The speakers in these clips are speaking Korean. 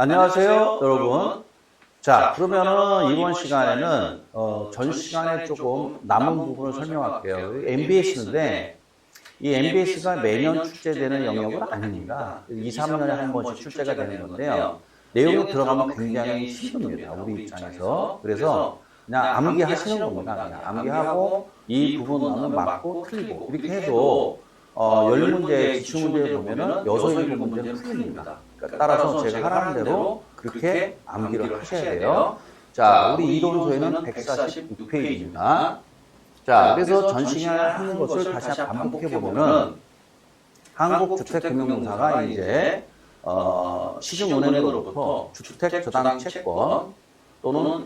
안녕하세요, 여러분. 자, 그러면은 이번 시간에는 전 시간에 조금 남은 부분을 설명할게요. MBS인데 이 MBS가 매년 출제되는 영역은 아닙니다. 2, 3년에 한 번씩 출제가 되는 건데요. 내용이 들어가면 굉장히 힘듭니다, 우리 입장에서. 그래서 그냥 암기하시는 겁니다. 그냥 암기하고 이 부분 나오면 맞고 틀리고 이렇게 해도 10문제 기출문제 보면은 6, 7문제는 풀립니다. 따라서 제가 하라는 대로 그렇게 암기를 하셔야 돼요. 자, 우리 이론서에는 146페이지입니다. 자, 그래서 전 시간에 하는 것을 다시 한번 반복해보면은 한국주택금융공사가 이제 시중은행으로부터 주택저당 채권 또는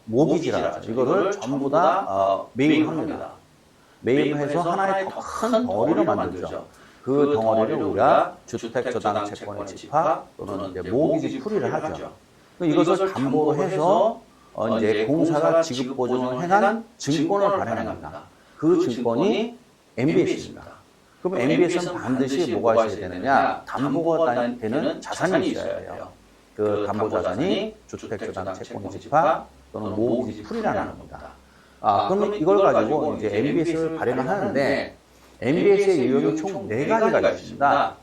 모기지라든지 이거를 전부 다 매입합니다. 매입해서 하나의 더 큰 덩어리를 만들죠. 그 덩어리를 우리가 주택저당 채권의 집합 또는 이제 모기지 풀이를 하죠. 이것을 담보로 해서 이제 공사가 지급 보증을 행한 증권을 발행합니다. 그 증권이 MBS입니다. 그럼 MBS는 반드시 뭐가 있어야 되느냐? 담보가 되는 자산이 있어야 돼요. 그 담보 자산이 주택저당 채권의 집합 또는 모기지 풀이라는 겁니다. 그러면 이걸 가지고 이제 MBS를 발행을 하는데 MBS의 유형이 총 4가지가 있습니다.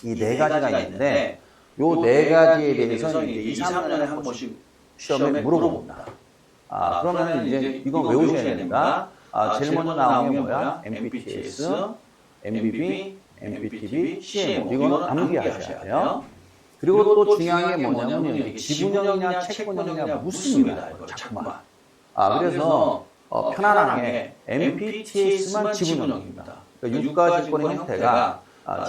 이 4가지가 있는데 요 4가지에 대해서 이제 2, 3년에 한 번씩 시험에 물어봅니다. 그러면 이제 이건 외우셔야 됩니다. 제일 먼저 나오는 게 뭐야? MPTS, MBB, MPTB, CMO. 이거는 암기하셔야 돼요. 그리고 또 중요한 게 뭐냐면 이게 지분형이냐 채권형이냐 묻습니다. 이거 자꾸만. 그래서 편안하게 MPTS만 지분형입니다. 그러니까 유가증권의 형태가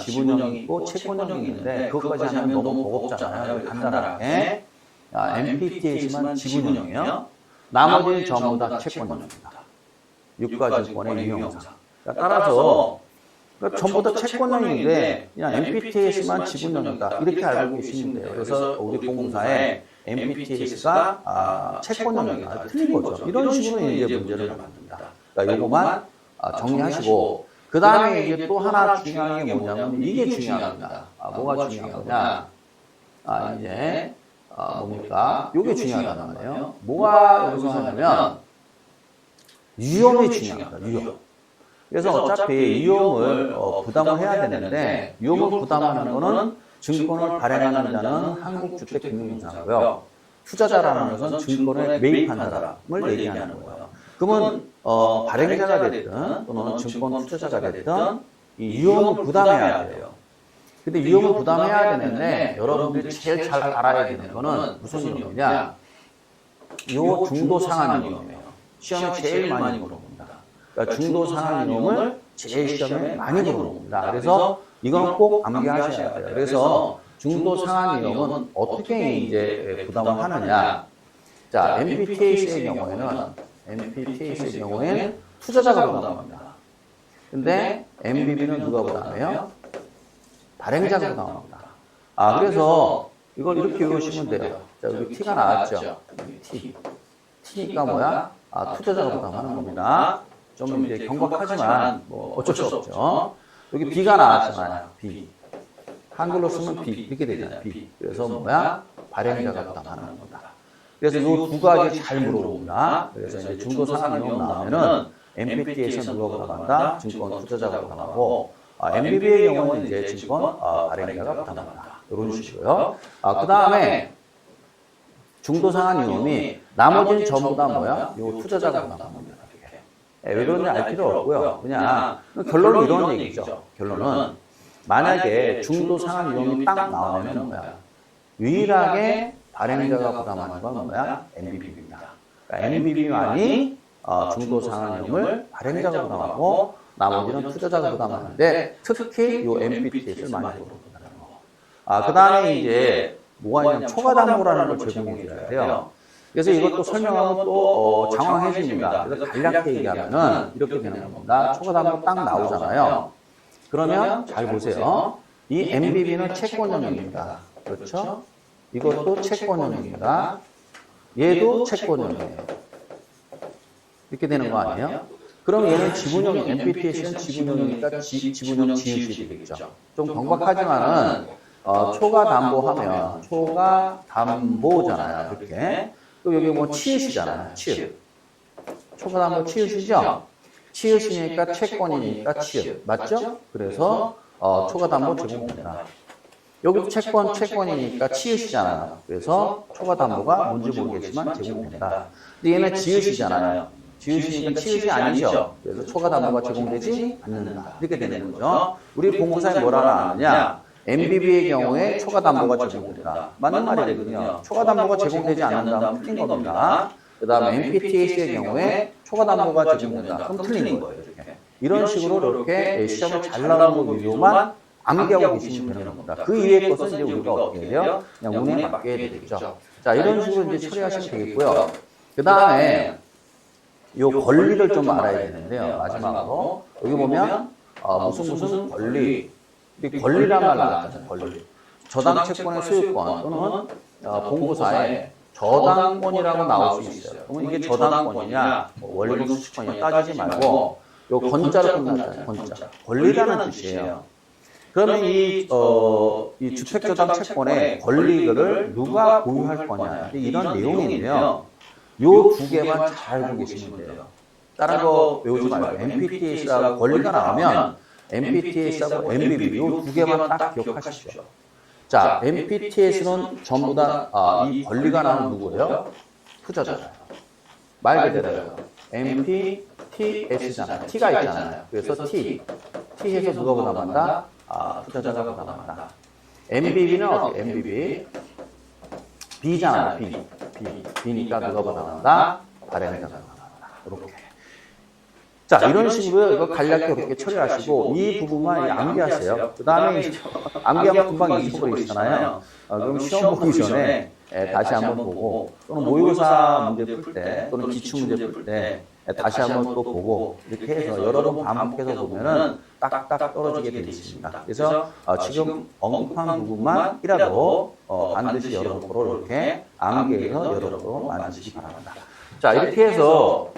지분형이 있고 채권형이 있는데 그것까지 하면 너무 버겁잖아요. 간단하게 MPTS만 지분형이에요. 나머지는 전부 다 채권형입니다. 유가증권의 유형상. 따라서 전부 다 채권형인데 그냥 MPTS만 지분형이다 이렇게 알고 계시면 돼요. 그래서 우리 공사에 MPTS가 채권형이다. 틀린 거죠. 이런 식으로 이제 문제를 만듭니다. 그러니까 요거만 정리하시고 그 다음에 이제 또 하나 중요한 게 뭐냐면 이게 중요합니다. 뭐가 중요한 거냐? 이제 뭡니까? 요게 중요하단 말이에요. 뭐가 여기서 하냐면 유형이 중요합니다. 유형. 그래서 어차피 유형을 부담을 해야 되는데 유형을 부담하는 거는 증권을 발행하는 자는 한국주택금융공사고요. 투자자라는 것은 증권을 매입한 사람을 얘기하는 거예요. 그러면 발행자가 됐든 또는 증권 투자자가 됐든 이 유형을 부담해야 돼요. 근데 유형을 부담해야 되는데 여러분들이 제일 잘 알아야 되는 거는 무슨 유형이냐? 요 중도 상한 유형이에요. 시험에 제일 많이 물어봅니다. 그러니까 중도 상한 유형을 제일 시험에 많이 물어봅니다. 그래서 이건 꼭 암기하셔야 돼요. 그래서 중도 상한 유형은 어떻게 이제 부담을 하느냐? 자, MPTS의 경우에는 투자자가 부담합니다. 근데 MBB는 누가 부담해요? 발행자가 부담합니다. 그래서 이걸 이렇게 외우시면 돼요. 자, 여기 T가 나왔죠? T니까 뭐야? 투자자가 부담하는 겁니다. 좀 이제 경박하지만 뭐 어쩔 수 없죠. 여기 B가 나왔잖아요. B. 한글로 쓰면 B 이렇게 되잖아요. B. 그래서 뭐야? 발행자가 부담하는 겁니다. 그래서 이 두 가지 잘 물어봅니다. 그래서 이제 중도 상한 유형 나오면은 MPTS는 누가 부담한다? 증권 투자자가 부담하고 MBB의 경우는 이제 증권 발행자가 부담한다. 이런 식이고요. 그 다음에 중도 상한 유형이 나머지는 전부 다 뭐야? 요 투자자가 부담합니다. 왜 그런지 알 필요 없고요. 그냥 결론은 이런 얘기죠. 결론은 만약에 중도 상한 유형이 딱 나오면 뭐야? 유일하게 발행자가 부담하는 건 뭐야? MBB입니다. 그러니까 MBB만이 중도 상한 유형을 발행자가 부담하고 나머지는 투자자가 부담하는데 특히 이 MPTS를 많이 부담한다는 거. 그 다음에 이제 뭐가 있냐면 초과담보라는 걸 제공해 줘야 돼요. 그래서 이것도 설명하면 또 장황해집니다. 그래서 간략하게 얘기하면은 이렇게 되는 겁니다. 초과담보 딱 나오잖아요. 그러면 잘 보세요. 이 MBB는 채권형입니다. 그렇죠? 이것도 채권형입니다. 얘도 채권형이에요. 이렇게 되는 거 아니에요? 그럼 얘는 지분형, MPTS는 지분형이니까 지분형 지읒이 되겠죠. 좀 경박하지만은 초과 담보하면 초과 담보잖아요. 이렇게. 또 여기 뭐 치읓이잖아요. 치읓. 초과 담보 치읓이죠? 치읓이니까 채권이니까 치읓. 맞죠? 그래서 초과 담보 제공된다. 여기도 채권이니까 치읓이잖아요. 그래서 초과 담보가 뭔지 모르겠지만 제공된다. 근데 얘는 지읒이잖아요. 지읒이니까 치읓이 아니죠. 그래서 초과 담보가 제공되지 않는다. 이렇게 되는 거죠. 우리 공고사에 뭐라 나왔느냐? MBB의 경우에 초과 담보가 제공된다. 맞는 말이거든요. 초과 담보가 제공되지 않는다면 틀린 겁니다. 그 다음에 MPTAC의 경우에 초과 담보가 제공된다. 그럼 틀린 거예요. 이렇게. 이런 식으로 이렇게 시험에 잘 나오는 거 위로만 암기하고 계시면 되는 겁니다. 그 이외의 것은 이제 우리가 어떻게 해요? 그냥 운에 맡겨야 되겠죠. 자, 이런 식으로 이제 처리하시면 되겠고요. 그 다음에 요 권리를 좀 알아야 되는데요. 마지막으로. 여기 보면, 무슨 권리. 이 권리란 말 나왔잖아요. 권리. 저당 채권의 소유권 또는 공고사에 저당권이라고 나올 수 있어요. 그러면 이게 저당권이냐, 원리금 수취권이냐 따지지 말고, 요 건자로 끝났잖아요. 건자. 권리라는 뜻이에요. 그러면 이 주택저당 채권의 권리를 누가 보유할 거냐. 이런 내용인데요. 요 두 개만 잘 알고 계시면 돼요. 다른 거 외우지 말고 MPTAC하고 권리가 나오면 MPTAC하고 MBB 요 두 개만 딱 기억하십시오. 자, MPTAC는 전부 다 이 권리가 나오는 누구예요? 투자자잖아요. 말 그대로요. MPTS잖아요. T가 있잖아요. 그래서 T에서 누가 부담한다? 투자자가 부담한다. MBB는 어떻게? MBB B잖아요. B니까 누가 부담한다? 발행자가 부담한다. 이렇게. 자, 이런 식으로 이거 간략하게 그렇게 처리하시고 이 부분만 암기하세요. 그 다음에 암기하면 금방 잊어버리시잖아요. 그럼 시험 보기 전에 다시 한번 보고 또는 모의고사 문제 풀 때 또는 기출 문제 풀 때 다시 한번 또 보고 이렇게 해서 여러 번 반복해서 보면은 딱딱 떨어지게 되어 있습니다. 그래서 지금 언급한 부분만이라도 반드시 여러분으로 이렇게 암기해서 여러분으로 만드시기 바랍니다. 자, 이렇게 해서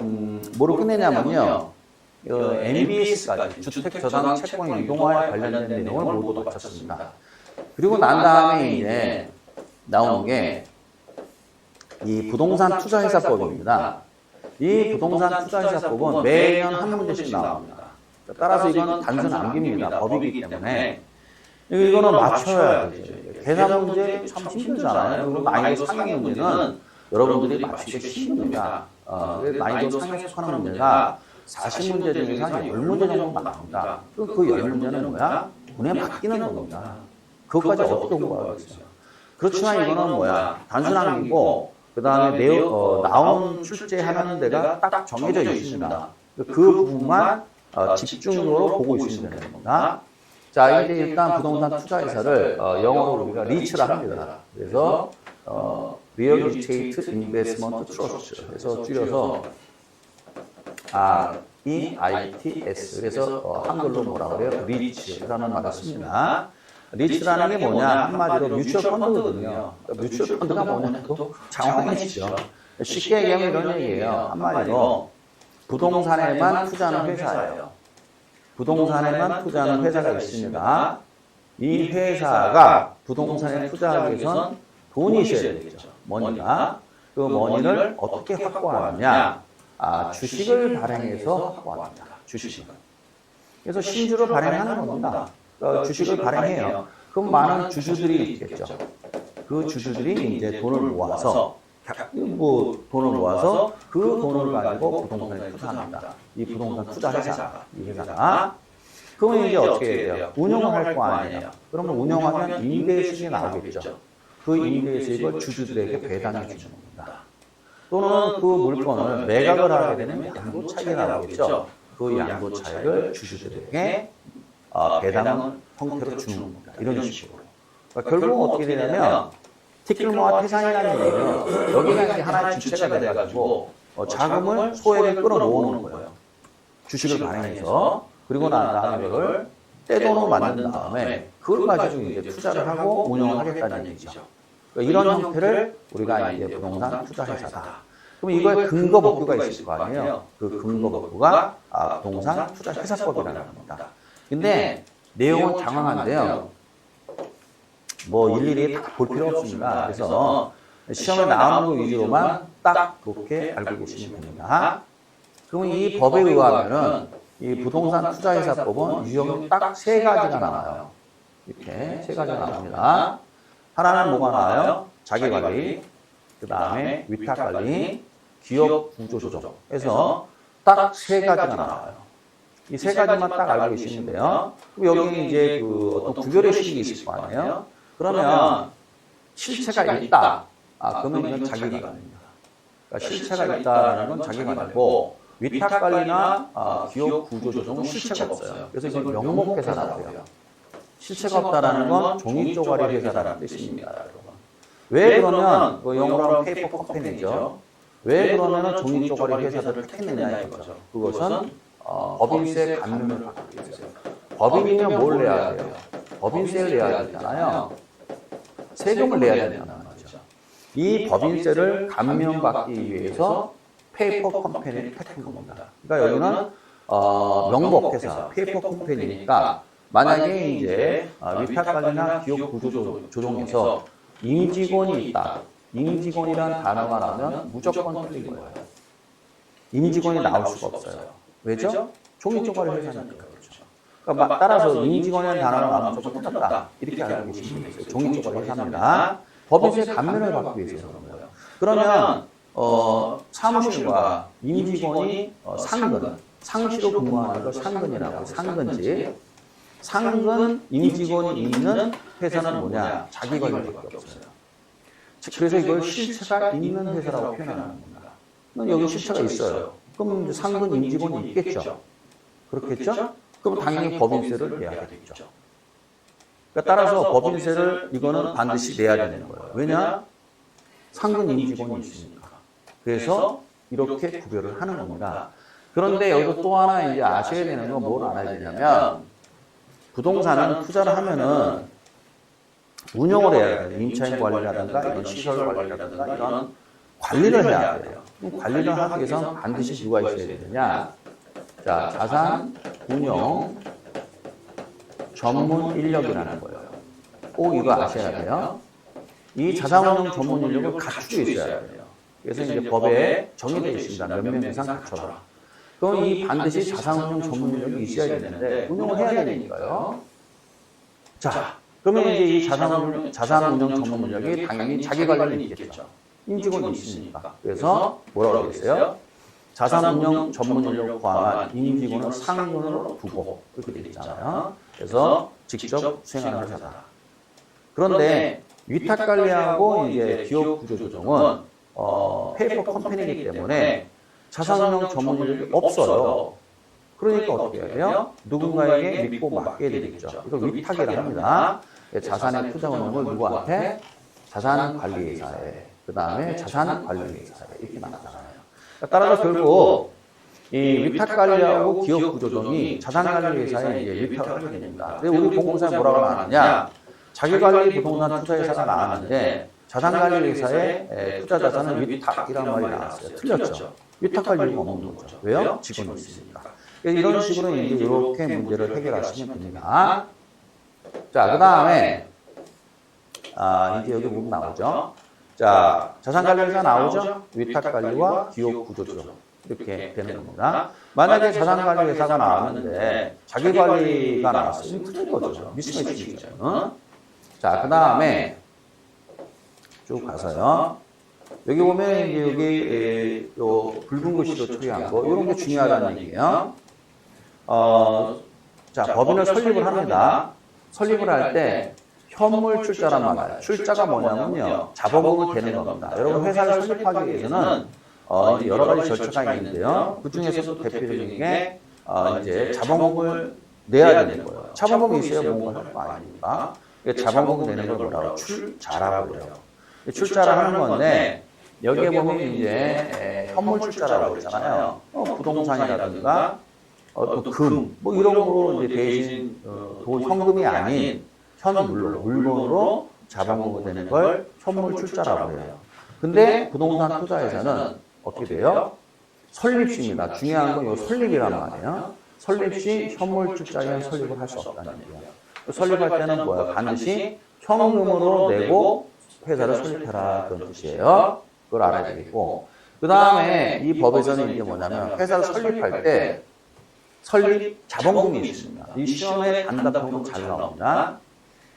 뭐로 끝내냐면요. MBS까지 주택저당 채권 유동화에 관련된 내용을 모두 마쳤습니다. 그리고 난 다음에 이제 나오는 게 이 부동산 투자회사법입니다. 이 부동산 투자회사법은 매년 한 문제씩 나옵니다. 따라서 이건 단순 암기입니다. 법이기 때문에 이거는 맞춰야 되죠. 계산 문제 참 힘들잖아요. 그리고 난이도 상위 문제는 여러분들이 맞추기 힘듭니다. 난이도 상에 속하는 문제가 40문제 중에서 한 10문제 정도 나옵니다. 그럼 그 10문제는 뭐야? 운에 맡기는 겁니다. 그것까지 어떻게 공부하겠어요? 그렇지만 이거는 뭐야? 단순 암기고 그 다음에 나온 출제하는 데가 딱 정해져 있습니다. 그 부분만 집중적으로 보고 있으면 되는 겁니다. 자, 이제 일단 부동산 투자회사를 영어로 우리가 리츠라 합니다. 그래서 Real Estate Investment Trust. 그래서 줄여서 REITS. 그래서 한글로 뭐라고 그래요? 리츠라는 말을 씁니다. 리츠라는 게 뭐냐? 한마디로 뮤추얼 펀드거든요. 뮤추얼 펀드가 뭐냐? 또 장황해지죠. 쉽게 얘기하면 이런 얘기예요. 한마디로 부동산에만 투자하는 회사예요. 부동산에만 투자하는 회사가 있습니다. 이 회사가 부동산에 투자하기 위해선 돈이 있어야 되겠죠. 머니가. 그 머니를 어떻게 확보하느냐? 주식을 발행해서 확보합니다. 주식을. 그래서 신주를 발행하는 겁니다. 주식을 발행해요. 그럼 많은 주주들이 있겠죠. 그 주주들이 이제 돈을 모아서 돈을 모아서 그 돈을 가지고 부동산에 투자합니다. 이 부동산 투자 회사가, 이 회사가. 그러면 이제 어떻게 해야 돼요? 운영을 할 거 아니에요. 그러면 운영하면 임대수익이 나오겠죠. 그 임대수익을 주주들에게 배당해 주는 겁니다. 또는 그 물건을 매각을 하게 되는 양도 차익이 나오겠죠. 그 양도 차익을 주주들에게 배당 형태로 주는 겁니다. 이런 식으로. 그러니까 결국은 어떻게 되냐면 티끌모아 태산이라는 얘기는 여기가 이제 하나의 주체가 돼가지고 자금을 소액에 끌어모으는 거예요. 주식을 발행해서 그리고 난 다음에 이걸 떼돈으로 만든 다음에 그걸 가지고 이제 투자를 하고 운영을 하겠다는 얘기죠. 그러니까 이런 형태를 우리가 이제 부동산 투자회사다. 그럼 이거에 근거 법규가 있을 거 아니에요? 그 근거 법규가 부동산 투자회사법이라는 겁니다. 근데 내용은 장황한데요. 뭐 일일이 다 볼 필요 없습니다. 그래서 시험에 나오는 거 위주로만 딱 그렇게 알고 계시면 됩니다. 그러면 이 법에 의하면은 이 부동산 투자회사법은 유형이 딱 세 가지가 나와요. 이렇게 세 가지가 나옵니다. 하나는 뭐가 나와요? 자기관리, 그 다음에 위탁관리, 기업 구조조정. 해서 딱 세 가지가 나와요. 이 세 가지만 딱 알고 계시면 돼요. 그럼 여기 이제 그 어떤 구별의 식이 있을 거 아니에요? 그러면 실체가 있다. 그러면 이건 자기관리입니다. 그러니까 실체가 있다는 건 자기관리고, 위탁관리나 기업 구조조정은 실체가 없어요. 그래서 이건 명목회사라고요. 실체가 없다는 건 종이쪼가리 회사라는 뜻입니다, 여러분. 왜 그러면 영어로 하면 페이퍼 컴퍼니죠. 왜 그러면 종이쪼가리 회사들을 택했느냐 이거죠. 그것은 법인세 감면을 받기 위해서요. 법인이면 뭘 내야 돼요? 법인세를 내야 되잖아요. 세금을 내야 된다는 거죠. 이 법인세를 감면받기 위해서 페이퍼 컴퍼니를 택한 겁니다. 그러니까 여기는 명목회사, 페이퍼 컴퍼니니까 만약에 이제 위탁관리나 기업 구조조정에서 임직원이 있다. 임직원이라는 단어가 나오면 무조건 틀린 거예요. 임직원이 나올 수가 없어요. 왜죠? 종이쪼가리 회사니까 그렇죠. 그러니까 따라서 임직원이라는 단어가 나오면 무조건 틀렸다. 이렇게 알고 계시면 되겠어요. 종이쪼가리 회사입니다. 법인세 감면을 받기 위해서 그런 거예요. 그러면 사무실과 임직원이 상근, 상시로 근무하는 걸 상근이라고, 상근직. 상근 임직원이 있는 회사는 뭐냐? 자기관리밖에 없어요. 그래서 이걸 실체가 있는 회사라고 표현하는 겁니다. 여기 실체가 있어요. 그럼 상근 임직원이 있겠죠? 그렇겠죠? 그럼 당연히 법인세를 내야 되겠죠. 그러니까 따라서 법인세를 이거는 반드시 내야 되는 거예요. 왜냐? 상근 임직원이 있으니까. 그래서 이렇게 구별을 하는 겁니다. 그런데 여기서 또 하나 이제 아셔야 되는 건 뭘 알아야 되냐면, 부동산은 투자를 하면은 운영을 해야 돼요. 임차인 관리라든가 이런 시설 관리라든가 이런 관리를 해야 돼요. 관리를 하기 위해서는 반드시 누가 있어야 되느냐? 자, 자산 운영 전문 인력이라는 거예요. 꼭 이거 아셔야 돼요. 이 자산 운영 전문 인력을 갖추고 있어야 돼요. 그래서 이제 법에 정해져 있습니다. 몇 명 이상 갖춰라. 그럼 이 반드시 자산 운영 전문 인력이 있어야 되는데 운영을 해야 되니까요. 자, 그러면 이제 이 자산 운영 전문 인력이 당연히 자기 관리는 있겠죠. 임직원이 있으니까. 그래서 뭐라고 했어요? 자산 운영 전문 인력 포함한 임직원은 상근으로 두고 그렇게 되어 있잖아요. 그래서 직접 수행하는 회사다. 그런데 위탁 관리하고 이제 기업 구조 조정은 페이퍼 컴퍼니이기 때문에 자산운용 전문 인력이 없어요. 그러니까 어떻게 해야 돼요? 누군가에게 믿고 맡겨야 되겠죠. 이걸 위탁이라 합니다. 자산의 투자 운용을 누구한테? 자산관리회사에, 그 다음에 자산관리회사에 이렇게 나타나요. 따라서 결국 이 위탁관리하고 기업구조정이 자산관리회사에 이제 위탁을 하게 됩니다. 근데 우리 공부사에 뭐라고 나왔느냐? 자기관리 부동산 투자회사가 나왔는데 자산관리회사의 투자자산은 위탁이라는 말이 나왔어요. 틀렸죠. 위탁할 이유가 없는 거죠. 왜요? 직원이 있으니까. 이런 식으로 이제 이렇게 문제를 해결하시면 됩니다. 자, 그 다음에 이제 여기 보면 나오죠. 자, 자산관리회사 나오죠? 위탁관리와 기업구조조정 이렇게 되는 겁니다. 만약에 자산관리회사가 나왔는데 자기관리가 나왔으면 틀린 거죠. 미스매치죠. 자, 그 다음에 쭉 가서요. 여기 보면 이제 여기 요 붉은 글씨로 처리한 거 이런 게 중요하다는 얘기예요. 자, 법인을 설립을 합니다. 설립을 할 때 현물 출자란 말이에요. 출자가 뭐냐면요, 자본금을 대는 겁니다. 여러분 회사를 설립하기 위해서는 이제 여러 가지 절차가 있는데요. 그 중에서도 대표적인 게 이제 자본금을 내야 되는 거예요. 자본금이 있어야 뭔가 할 거 아닙니까? 자본금을 내는 걸 뭐라고? 출자라고 그래요. 출자를 하는 건데 여기에 보면 이제 현물 출자라고 했잖아요. 부동산이라든가 또 금, 뭐 이런 거로 이제 대신 현금이 아닌 물건으로 자본금을 내는 걸 현물 출자라고 해요. 근데 부동산 투자회사는 어떻게 돼요? 설립시입니다. 중요한 건 이 설립이란 말이에요. 설립시 현물 출자에 설립을 할 수 없다는 얘기예요. 설립할 때는 뭐야? 반드시 현금으로 내고 회사를 설립해라 그런 뜻이에요. 그걸 알아야 되겠고 그 다음에 이 법에서는 이게 뭐냐면 회사를 설립할 때 설립 자본금이 있습니다. 이 시험에 단답형으로 잘 나옵니다.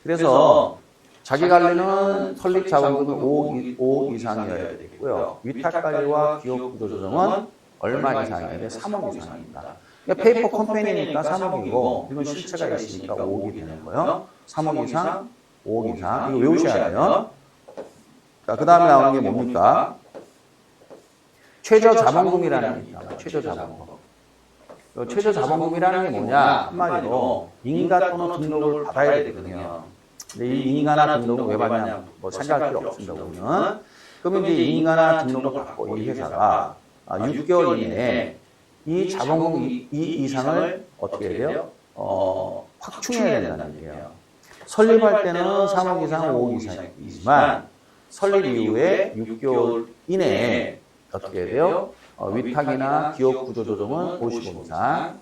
그래서 자기관리는 설립 자본금이 5억 이상이어야 되겠고요. 위탁관리와 기업구조조정은 얼마 이상이어야 돼? 3억 이상입니다. 그러니까 페이퍼 컴퍼니니까 3억이고 이건 실체가 있으니까 5억이 되는 거예요. 3억 이상, 5억 이상. 이거 외우셔야 돼요. 자, 그 다음에 나오는 게 뭡니까? 최저 자본금이라는 게 있다. 최저 자본금. 최저 자본금이라는 게 뭐냐? 한마디로 인가 또는 등록을 받아야 되거든요. 근데 이 인가나 등록을 왜 받냐? 뭐 생각할 필요 없습니다. 우리는. 그러면 이제 인가나 등록을 받고 이 회사가 6개월 이내에 이 자본금 이 이상을 어떻게 해야 돼요? 확충해야 된다는 얘기예요. 설립할 때는 3억 이상, 5억 이상이지만 설립 이후에 6개월 이내에 어떻게 해야 돼요? 위탁이나 기업 구조 조정은 55 이상,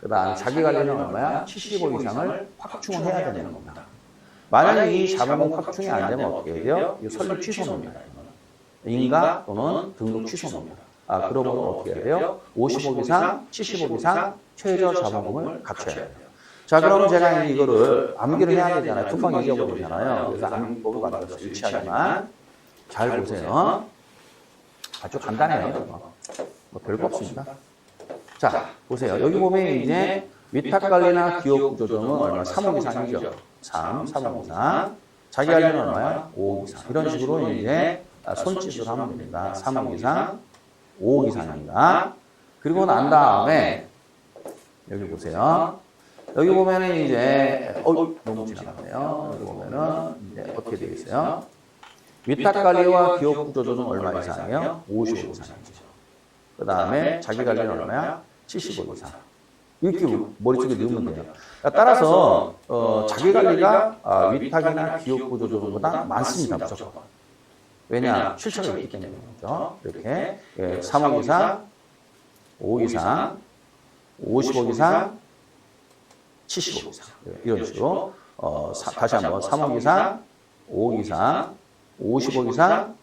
그 다음 자기관리는 얼마야? 75 이상을 확충을 해야 되는 겁니다. 만약에 이 자본금 확충이 안 되면 어떻게 해야 돼요? 이 설립 취소입니다. 인가 또는 등록 취소입니다. 그러면 어떻게 해야 돼요? 50억 이상, 70억 이상 최저 자본금을 갖춰야 돼요. 자, 그럼 제가 이거를 암기를 해야 되잖아요. 금방 잊어버리잖아요. 그래서 암기법을 만들어서 일치하지만 잘 보세요. 아주 간단해요. 뭐 별거 없습니다. 자, 보세요. 여기 보면 이제 위탁관리나 기업구조정은 얼마? 3억 이상이죠. 3억 이상. 자기관리는 얼마야? 5억 이상. 이런 식으로 이제 손짓을 하면 됩니다. 3억 이상, 5억 이상입니다. 그리고 난 다음에 여기 보세요. 여기 보면은 이제 너무 지나갔네요. 여기 보면은 이제 어떻게 되어 있어요? 위탁관리와 기업구조조정은 얼마 이상이에요? 55 이상이죠. 그 다음에 자기관리는 얼마야? 75 이상. 이렇게 머릿속에 넣으면 돼요. 따라서 자기관리가 위탁이나 기업구조조정보다 많습니다. 무조건. 왜냐? 실체가 있기 때문에 그렇죠. 이렇게 3억 이상, 5억 이상, 50억 이상, 75억 이상 이런 식으로 다시 한번 3억 이상, 5억 이상, 50억 이상,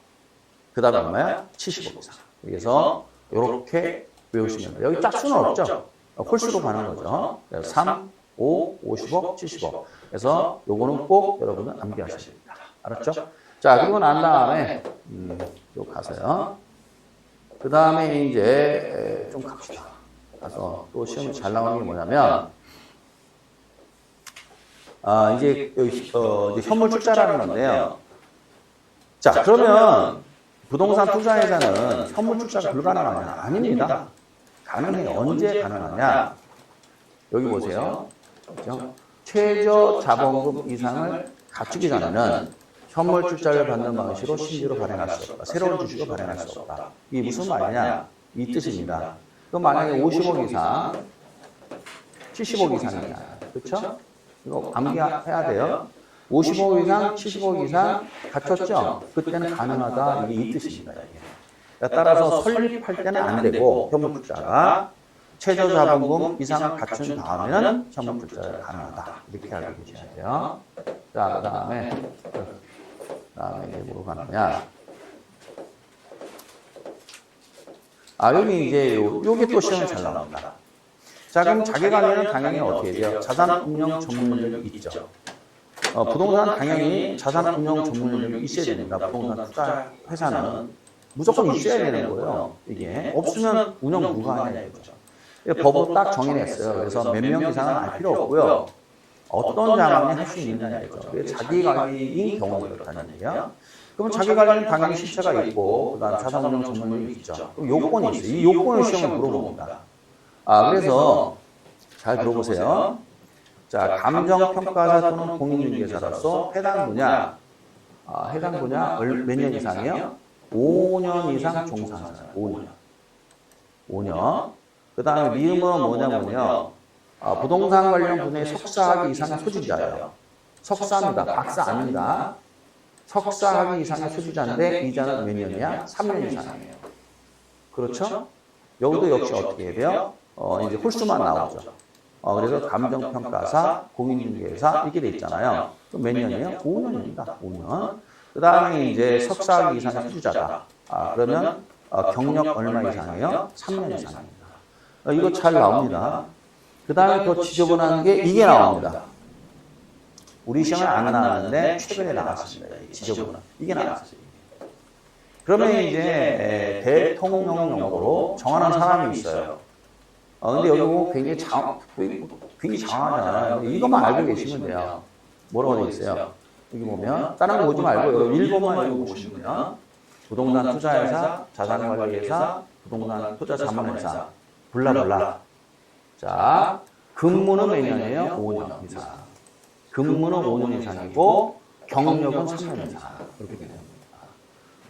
그 다음에 얼마야? 75억 이상. 그래서 이렇게 외우시면 돼요. 여기 짝수는 없죠. 홀수로 가는 거죠. 3, 5, 50억, 70억. 그래서 요거는 꼭 여러분은 암기하셔야 됩니다. 알았죠? 자, 그리고 난 다음에 요 가서요. 그 다음에 이제 좀 갑시다. 가서 또 시험이 잘 나오는 게 뭐냐면 이제 현물 출자라는 건데요. 자, 그러면 부동산 투자회사는 현물 출자가 불가능하냐? 아닙니다. 가능해요. 언제 가능하냐? 여기 보세요. 그렇죠? 최저 자본금 이상을 갖추기 전에는 현물 출자를 받는 방식으로 신규로 발행할 수 없다. 새로운 주식을 발행할 수 없다. 이게 무슨 말이냐? 이 뜻입니다. 그럼 만약에 50억 이상, 70억 이상이냐? 그렇죠? 이거 암기해야 돼요. 55억 이상, 75억 이상 갖췄죠? 그때는 가능하다. 이게 이 뜻입니다. 이게. 따라서 설립할 때는 안 되고 현물투자가 최저 자본금 이상을 갖춘 다음에는 현물투자가 가능하다. 이렇게 알고 계셔야 돼요. 자, 그 다음에 이제 뭐로 가느냐. 여기 이제 요게 또 시험에 잘 나옵니다. 자, 그럼 자기관리는 당연히 어떻게 돼요? 자산운용 전문능력이 있죠. 부동산 당연히 자산운용 전문능력이 있어야 됩니다. 부동산 투자 회사는 무조건 있어야 되는 거예요. 이게 없으면 운영 불가하냐 이거죠. 법으로 딱 정해냈어요. 그래서 몇 명 이상은 알 필요 없고요. 어떤 자만이 할 수 있느냐 이거죠. 자기관리인 경우가 그렇다는 얘기예요. 그럼 자기관리는 당연히 실체가 있고 그다음 자산운용 전문능력이 있죠. 그럼 요건이 있어요. 이 요건을 시험에 물어봅니다. 그래서 잘 들어보세요. 자, 감정평가사 또는 공인중개사로서 해당 분야 몇 년 이상이에요? 5년 이상 종사하잖아요. 5년. 그 다음에 미음은 뭐냐면요. 부동산 관련 분야의 석사학위 이상의 소지자예요. 석사입니다. 박사 아닙니다. 석사학위 이상의 소지자인데 이자는 몇 년이야? 3년 이상이에요. 그렇죠? 여기도 역시 어떻게 해야 돼요? 이제 홀수만 나오죠. 그래서 감정평가사, 공인중개사 이렇게 돼 있잖아요. 그럼 몇 년이에요? 5년입니다. 5년. 그 다음에 이제 석사학위 이상의 수주자다. 그러면 경력 얼마 이상이에요? 3년 이상입니다. 이거 잘 나옵니다. 그 다음에 더 지저분한 게 이게 나옵니다. 우리 시험은 안 나왔는데 최근에 나왔습니다. 지저분한. 이게 나왔어요. 그러면 이제 대통령령으로 정하는 사람이 있어요. 근데 여기 보면 굉장히 장황하잖아요. 이것만 알고 계시면 돼요. 뭐라고 되어 있어요? 여기 보면 다른 거 보지 말고 1번만 읽어보시면 돼요. 부동산 투자회사, 자산관리회사, 부동산 투자 자문회사, 블라블라. 자, 근무는 몇 년이에요? 5년 이상. 근무는 5년 이상이고 경력은 3년 이상. 그렇게 되는 겁니다.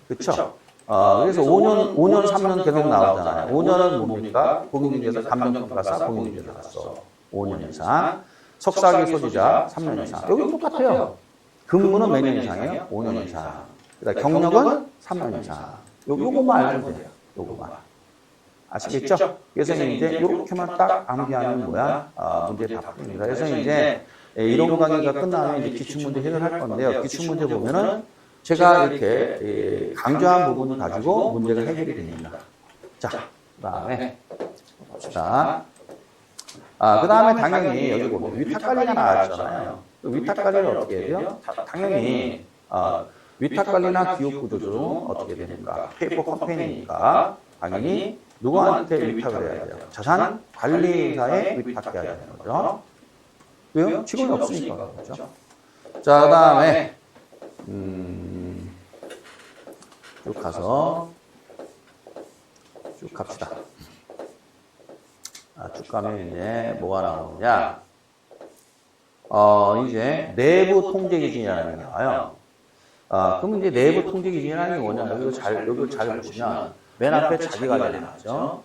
그렇죠? 그래서 5년, 3년 계속 나오잖아요. 5년은 뭡니까? 공인중개사, 감정평가사, 공인중개사서 5년 이상. 석사학위 소지자 3년 이상. 여기 똑같아요. 근무는 몇 년 이상이에요? 5년 이상. 그다음 경력은 3년 이상. 요것만 알면 돼요. 요것만. 아시겠죠? 그래서 이제 이렇게만 딱 암기하면 뭐야? 문제 다 풉니다. 그래서 이제 이론 강의가 끝나면 이제 기출문제 해결할 건데요. 기출문제 보면은 제가 이렇게 강조한 부분을 가지고 문제가 해결이 됩니다. 자, 그 다음에 봅시다. 그 다음에 당연히 여기 보면 위탁관리가 나왔잖아요. 위탁관리를 어떻게 해야 돼요? 당연히 위탁관리나 기업구조조는 어떻게 됩니까? 페이퍼 컴퍼니니까 당연히 누구한테 위탁을 해야 돼요? 자산관리사에 위탁해야 되는 거죠. 왜요? 직원이 없으니까 그렇죠. 자, 그 다음에 쭉 가서 쭉 갑시다. 쭉 가면 이제 뭐가 나오느냐? 이제 내부 통제 기준이라는 게 나와요. 그럼 이제 내부 통제 기준이라는 게 뭐냐? 여기를 잘 보시면 맨 앞에 자기관리 나왔죠.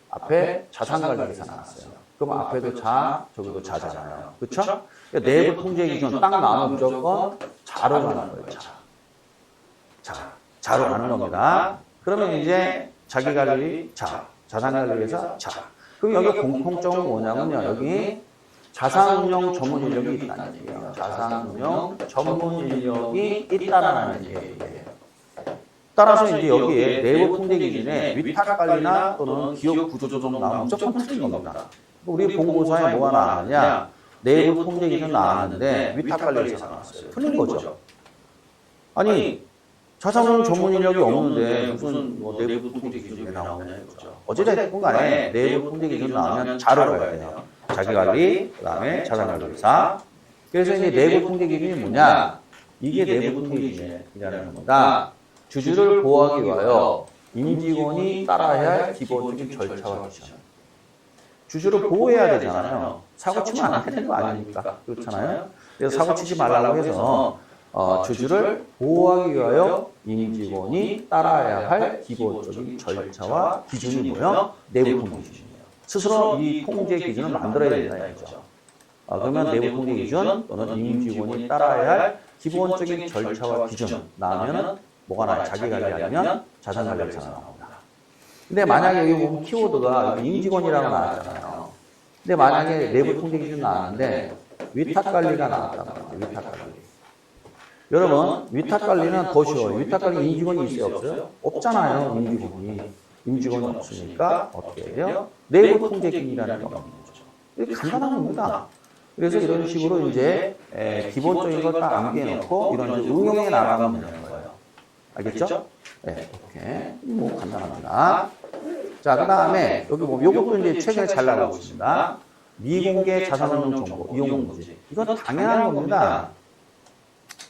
앞에 자산관리회사 나왔어요. 그럼 앞에도 자, 저기도 자잖아요. 그렇죠? 그러니까 내부 통제 기준 딱 나오면 무조건 자로 가는 거예요. 자로 가는 겁니다. 그러면 이제 자기관리 자, 자산관리회사 자. 그럼 여기 공통점은 뭐냐면요. 여기 자산운용 전문 인력이 있다는 얘기예요. 자산운용 전문 인력이 있다는 얘기예요. 따라서 이제 여기에 내부 통제 기준에 위탁관리나 또는 기업 구조조정 나오면 무조건 틀린 겁니다. 우리 본고사에 뭐가 나왔느냐? 내부 통제 기준 나왔는데 위탁관리에서 나왔어요. 틀린 거죠. 아니 자산운용 전문 인력이 없는데 무슨 내부 통제 기준이 나오냐 이거죠. 어찌됐든 간에 내부 통제 기준 나오면 자로 가야 돼요. 자기관리, 그 다음에 자산관리사. 그래서 이제 내부 통제 기준이 뭐냐? 이게 내부 통제 기준이라는 겁니다. 주주를 보호하기 위하여 임직원이 따라야 할 기본적인 절차와 기준. 주주를 보호해야 되잖아요. 사고 치면 안 되는 거 아닙니까? 그렇잖아요. 그래서 사고 치지 말라고 해서 주주를 보호하기 위하여 임직원이 따라야 할 기본적인 절차와 기준이 뭐예요? 내부 통제 기준이에요. 스스로 이 통제 기준을 만들어야 된다 이거죠. 그러면 내부 통제 기준 또는 임직원이 따라야 할 기본적인 절차와 기준 나오면 뭐가 나요? 자기관리 아니면 자산관리회사가 나옵니다. 근데 만약에 여기 보면 키워드가 임직원이라고 나왔잖아요. 근데 만약에 내부 통제 기준 나왔는데 위탁관리가 나왔단 말이에요. 위탁관리. 여러분 위탁관리는 더 쉬워요. 위탁관리 임직원이 있어요? 없어요? 없잖아요. 임직원이 없으니까 어떻게 해요? 내부 통제 기준이라는 게 없는 거죠. 이게 간단한 겁니다. 그래서 이런 식으로 이제 기본적인 걸 딱 암기해 놓고 이런 응용해 나가면 되는 거예요. 알겠죠? 네, 이렇게 뭐 간단합니다. 자, 그 다음에 여기 보면 요것도 이제 최근에 잘 나가고 있습니다. 미공개 자산운용 정보 이용 문제. 이건 당연한 겁니다.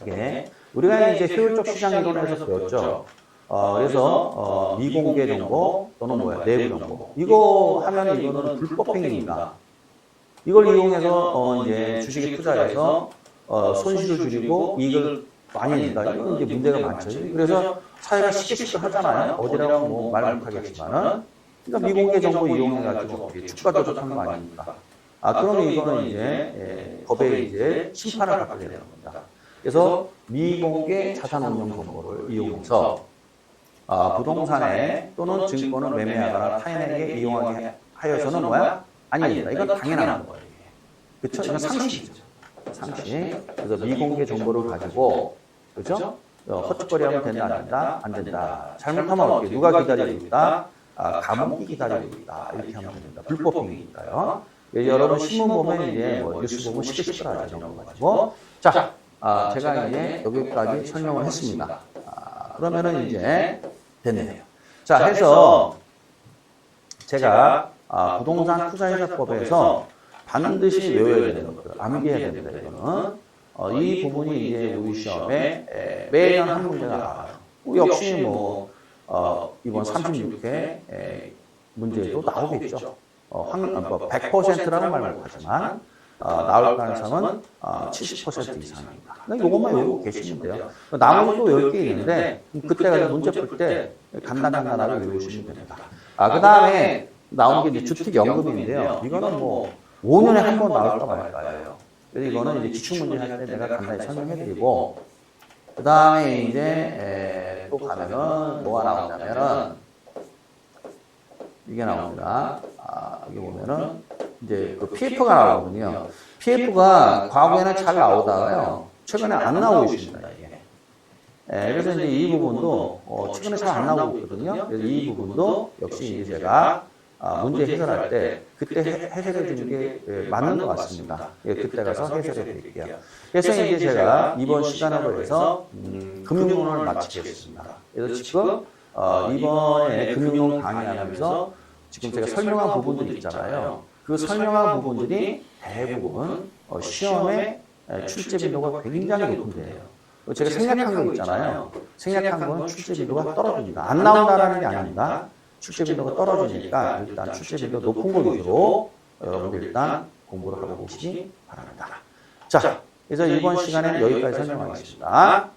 이게 우리가 이제 효율적 시장 이론에서 배웠죠. 그래서 미공개 정보 또는 뭐야 내부 정보. 이거 하면 이거는 불법 행위입니다. 이걸 이용해서 이제 주식에 투자해서 손실을 줄이고 이익을 많이 낸다. 이건 이제 문제가 많죠. 그래서 사회가 시끌시끌하잖아요. 어디라고 뭐 말 못하겠지만은. 그러니까 미공개 정보 이용해가지고 주가 조작한 거 아닙니까? 그러면 이거는 이제 법에 이제 심판을 받게 되는 겁니다. 그래서 미공개 자산운용 정보를 이용해서 부동산에 또는 증권을 매매하거나 타인에게 이용하게 하여서는 뭐야? 아닙니다. 이건 당연한 거예요. 그쵸? 이건 상식이죠. 상식. 그래서 미공개 정보를 가지고, 그죠? 헛짓거리하면 된다, 안 된다? 안 된다. 잘못하면 어떻게? 누가 기다리고 있다? 감옥이 기다리고 있다. 이렇게 하면 됩니다. 불법 행위니까요. 여러분 신문 보면 이제 뭐 뉴스 보면 시끌시끌하죠. 이런 거 가지고. 자, 제가 이제 여기까지 설명을 했습니다. 그러면은 이제 됐네요. 자, 해서 제가 부동산 투자회사법에서 반드시 외워야 되는 것들, 암기해야 됩니다. 이거는 이 부분이 이제 우리 시험에 매년 한 문제가 나와요. 역시 뭐 이번 36회 문제도 나오겠죠. 100%라는 말 못하지만 나올 가능성은 70% 이상입니다. 이것만 외우고 계시면 돼요. 나머지 또 10개 있는데 그때 가서 문제 풀 때 간단하게 외우시면 됩니다. 그 다음에 나온 게 이제 주택연금인데요. 이거는 뭐 5년에 한 번 나올까 말까예요. 그래서 이거는 이제 기출문제 할 때 내가 간단히 설명해드리고, 그 다음에 이제 또 가면은 뭐가 나오냐면은 이게 나옵니다. 여기 보면은 이제 그 PF가 나오거든요. PF가 과거에는 잘 나오다가요, 최근에 안 나오고 있습니다. 이게. 그래서 이제 이 부분도 최근에 잘 안 나오고 있거든요. 그래서 이 부분도 역시 이제 제가 문제 해설할 때 그때 해설해 주는 게 맞는 것 같습니다. 그때 가서 해설해 드릴게요. 그래서 이제 제가 이번 시간으로 해서 금융론을 마치겠습니다. 그래서 지금 이번에 금융론 강의하면서 지금 제가 설명한 부분들이 있잖아요. 그 설명한 부분들이 대부분 시험에 출제 빈도가 굉장히 높은데요. 제가 생략한 거 있잖아요. 생략한 건 출제 빈도가 떨어집니다. 안 나온다라는 게 아닙니다. 출제 빈도가 떨어지니까 일단 출제 빈도 높은 거 위주로 여러분들 일단 공부를 하고 보시기 바랍니다. 자, 그래서 이번 시간에는 여기까지 설명하겠습니다.